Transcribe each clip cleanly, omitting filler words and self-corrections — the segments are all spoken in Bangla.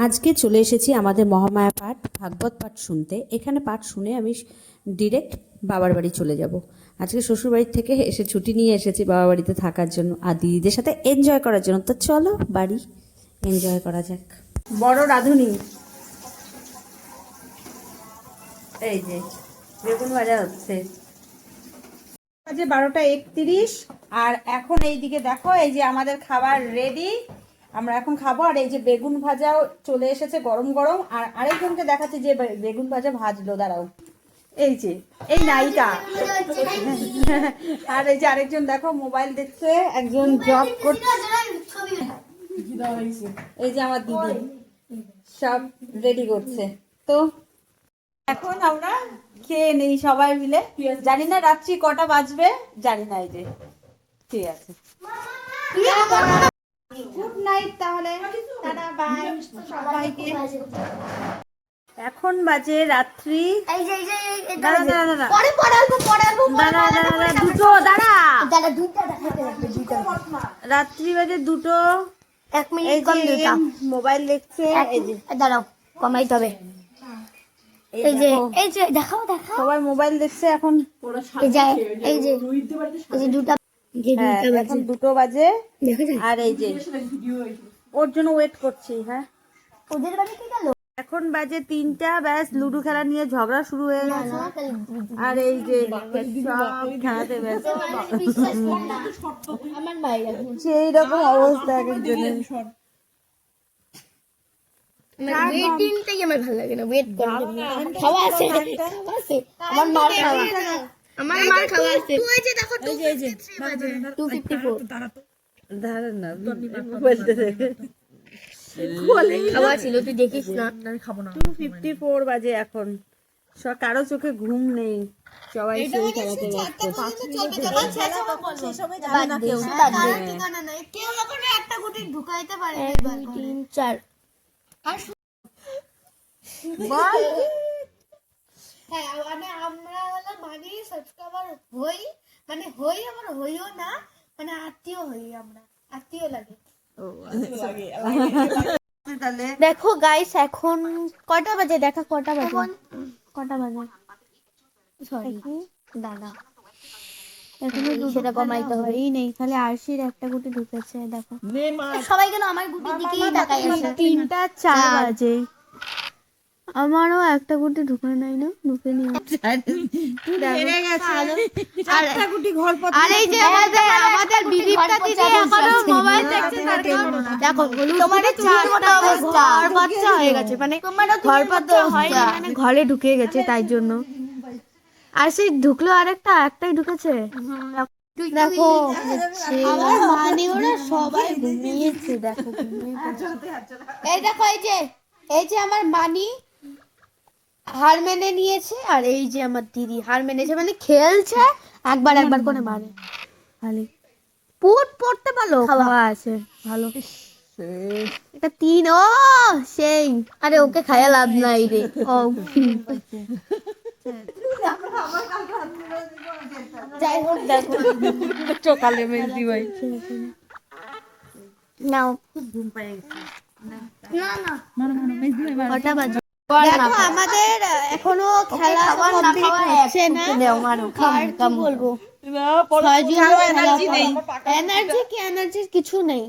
আজকে চলে এসেছি আমাদের মহামায়া পাঠ ভাগবত পাঠ শুনতে। এখানে পাঠ শুনে আমি ডিরেক্ট বাবার বাড়ি চলে যাব। আজকে শ্বশুর বাড়ির থেকে এসে ছুটি নিয়ে এসেছি বাবার বাড়িতে থাকার জন্য আর দিদিদের সাথে এনজয় করার জন্য। তো চলো বাড়ি এনজয় করা যাক। বড় রাঁধুনি এই যে বেগুন ভাজা হচ্ছে। বাজে 12:31 আর এখন এইদিকে দেখো এই যে আমাদের খাবার রেডি, আমরা এখন খাবো। আর এই যে বেগুন ভাজাও চলে এসেছে গরম গরম। আর আরেকজনকে দেখাচ্ছি যে বেগুন ভাজা ভাজলো, দাঁড়াও, এই যে এই নায়িকা। আর এই যে আরেকজন দেখো মোবাইল দেখছে, একজন জব করছে। এই যে আমার দিদি সব রেডি করছে। তো এখন আমরা খেয়ে নেই সবাই মিলে। জানি না রাত্রি কটা বাজবে, জানি না। এই যে ঠিক আছে, গুড নাইট তাহলে, টাটা বাই সবাইকে। এখন বাজে রাত্রি দুটো, দাঁড়া রাত্রি বাজে 2টো 1 মিনিট কম দিতা। মোবাইল দেখছে। এই যে দাঁড়াও, কমাইতে হবে। এই যে দেখাও সবাই মোবাইল দেখছে এখন। এই যে দুটো, এখন 2টো বাজে। আর এই যে ওর জন্য ওয়েট করছি। হ্যাঁ, ওদের বাড়ি কি গেল? এখন বাজে 3টা, ব্যাস লুডো খেলা নিয়ে ঝগড়া শুরু হয়ে গেছে। আর এই যে সব খেলাতে ব্যস্ত। সেই রকম অবস্থা এক একজনের। ওয়েটিংটাই আমার ভালো লাগে না, ওয়েট করা খাওয়া আছে আমার মার খাওয়া, আমার মার খাওয়া আছে। তুই যে দেখো 254 দাঁড়া না বলতে দেখে খাওয়া ছিল, তুই দেখিস না। আমি খাবো না। 254 বাজে এখন। কারো চোখে ঘুম নেই, সবাই সেই খেলাতে ব্যস্ত। কেউ এখন একটা গুটি ঢুকাইতে পারে 1 2 3 4 হ্যাঁ, মানে আমরা হলো মানে সাবস্ক্রাইবার হই, মানে হই আমার হইও না, মানে আত্মীয় হই, আমরা আত্মীয় লাগে। দেখো গাইস, এখন কটা বাজে? দেখা কটা বাজে, সরি দাদা, এখনো সেটা কমাইতে হবে। এই নেই, খালি আরশির একটা গুটি ঢুকেছে। দেখো সবাই কেন আমার গুটির দিকেই তাকাই আছে। 3টা 4 বাজে, আমারও একটা গুটি ঢুকে নাই না, ঢুকে নি। আর এই যে আমাদের বিদীপ্তা দিদি এখনো মোবাইল দেখছে। দেখো তোমাদের চারটা অবস্থা, আর বাচ্চা হয়ে গেছে, মানে ঘরপাতা হয় না, মানে ঘরে ঢুকে গেছে তাই জন্য। আর সেই ঢুকলো একটাই ঢুকেছে। দেখো আমার মানে ওরা সবাই ঘুমিয়েছে। দেখো এই দেখো, এই যে আমার মানি হার মেনে নিয়েছে, আর এই যে আমার দিদি হার মেনেছে, মানে খেলছে একবার করে মারে। খালি পড়তে পারলো, খাওয়া আছে ভালো। এটা 3, ও সেই, আরে ওকে খায়া লাভ নাই রে। ও যাই হোক, দেখো সকালে মেহেদি ভাই নাও, খুব ঘুম পেয়ে গেছে। না কটা বাজে? দেখো আমাদের এখনো খেলা কমপ্লিট হচ্ছে না। আর কি বলবো, এনার্জি কিছু নেই।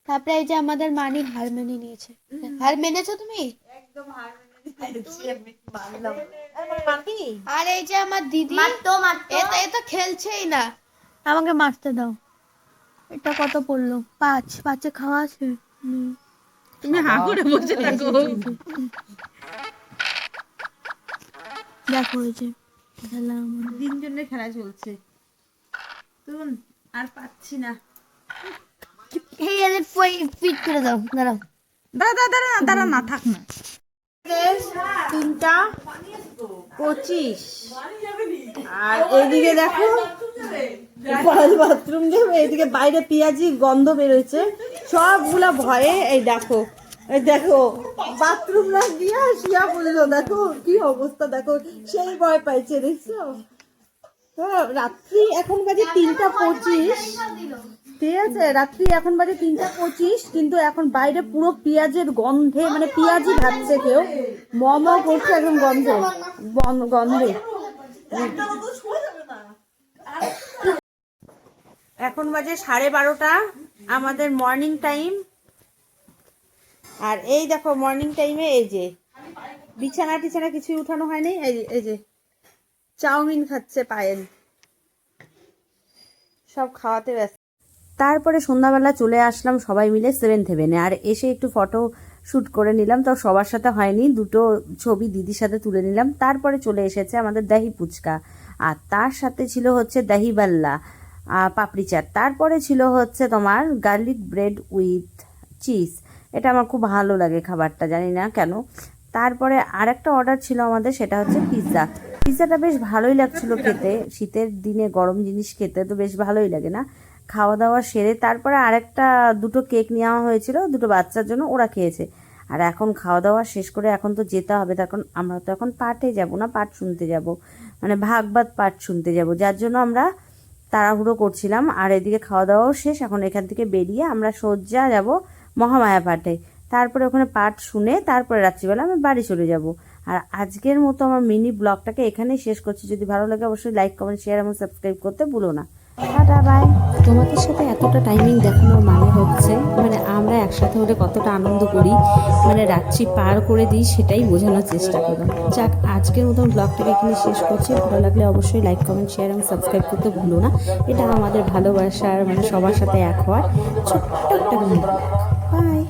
তারপরে এই যে আমাদের মানি হার মেনে নিয়েছে। হার মেনেছো তুমি? একদম হার মেনে মানলাম। আর এই যে আমার দিদি এ তো খেলছেই না। আমাকে মারতে দাও। এটা কত পড়লো? 5 খাওয়া আছে। তুমি হা করে বসে থাকো। দেখো এই যে খেলা, আমার 3 জনের খেলা চলছে। তুন আর পাচ্ছি না। এই এর ফিট করে দাও, দাঁড়াও। দাঁড়া না, থাক না। 3:25 আর এইদিকে দেখো বাথরুম যাবে, এইদিকে বাইরে পেঁয়াজি গন্ধ বেরোচ্ছে সবগুলা ভয়ে। এই দেখো বাথরুম না গিয়া শিয়া বললো। দেখো কি অবস্থা, দেখো সেই ভয় পাইছে, দেখছো? রাত্রি এখন বাজে 3:25। ঠিক আছে, রাত্রি এখন বাজে 3:25, কিন্তু এখন বাইরে পুরো পেঁয়াজের গন্ধে, মানে পেঁয়াজই ভাবছে কেউ, মম করছে একদম গন্ধে। এখন বাজে 12:30 আমাদের মর্নিং টাইম। আর এই দেখো মর্নিং টাইমে এই যে বিছানা টিছানা কিছুই উঠানো হয়নি, এই যে চাউমিন খাচ্ছে পায়েল, সব খাওয়াতে ব্যস্ত। তারপরে সন্ধ্যাবেলা চলে আসলাম সবাই মিলে 7th হেভেনে, আর এসে একটু ফটো শ্যুট করে নিলাম। তো সবার সাথে হয়নি, দুটো ছবি দিদির সাথে তুলে নিলাম। তারপরে চলে এসেছে আমাদের দহি ফুচকা, আর তার সাথে ছিল হচ্ছে দহি বাল্লা, পাপড়ি চাট। তারপরে ছিল হচ্ছে তোমার গার্লিক ব্রেড উইথ চিজ, এটা আমার খুব ভালো লাগে খাবারটা, জানি না কেন। তারপরে আরেকটা অর্ডার ছিল আমাদের, সেটা হচ্ছে পিৎজা। পিৎজাটা বেশ ভালোই লাগছিল খেতে, শীতের দিনে গরম জিনিস খেতে তো বেশ ভালোই লাগে না। খাওয়া দাওয়া সেরে তারপরে আরেকটা দুটো কেক নেওয়া হয়েছিল দুটো বাচ্চার জন্য, ওরা খেয়েছে। আর এখন খাওয়া দাওয়া শেষ করে এখন তো যেতে হবে, তখন আমরা তো এখন পাঠে যাব না, পাঠ শুনতে যাব, মানে ভাগবত পাঠ শুনতে যাব, যার জন্য আমরা তাড়াহুড়ো করছিলাম। আর এদিকে খাওয়া দাওয়াও শেষ, এখন এখান থেকে বেরিয়ে আমরা সোজা যাব মহামায়া পাঠে। তারপরে ওখানে পাঠ শুনে তারপরে রাত্রিবেলা আমি বাড়ি চলে যাব। আর আজকের মতো আমার মিনি ব্লগটাকে এখানেই শেষ করছি। যদি ভালো লাগে অবশ্যই লাইক, কমেন্ট, শেয়ার এবং সাবস্ক্রাইব করতে ভুলো না। Tata, bye. তোমাদের সাথে এতটা টাইমিং দেখানোর মানে হচ্ছে, মানে আমরা একসাথে হলে কতটা আনন্দ করি, মানে রাত্রি পার করে দিই, সেটাই বোঝানোর চেষ্টা করলাম। যাক, আজকের মতন ব্লগটাকে এখানে শেষ করছি। ভালো লাগলে অবশ্যই লাইক, কমেন্ট, শেয়ার এবং সাবস্ক্রাইব করতে ভুলো না। এটা আমাদের ভালোবাসার, মানে সবার সাথে এক হওয়ার ছোট্ট একটা বাই।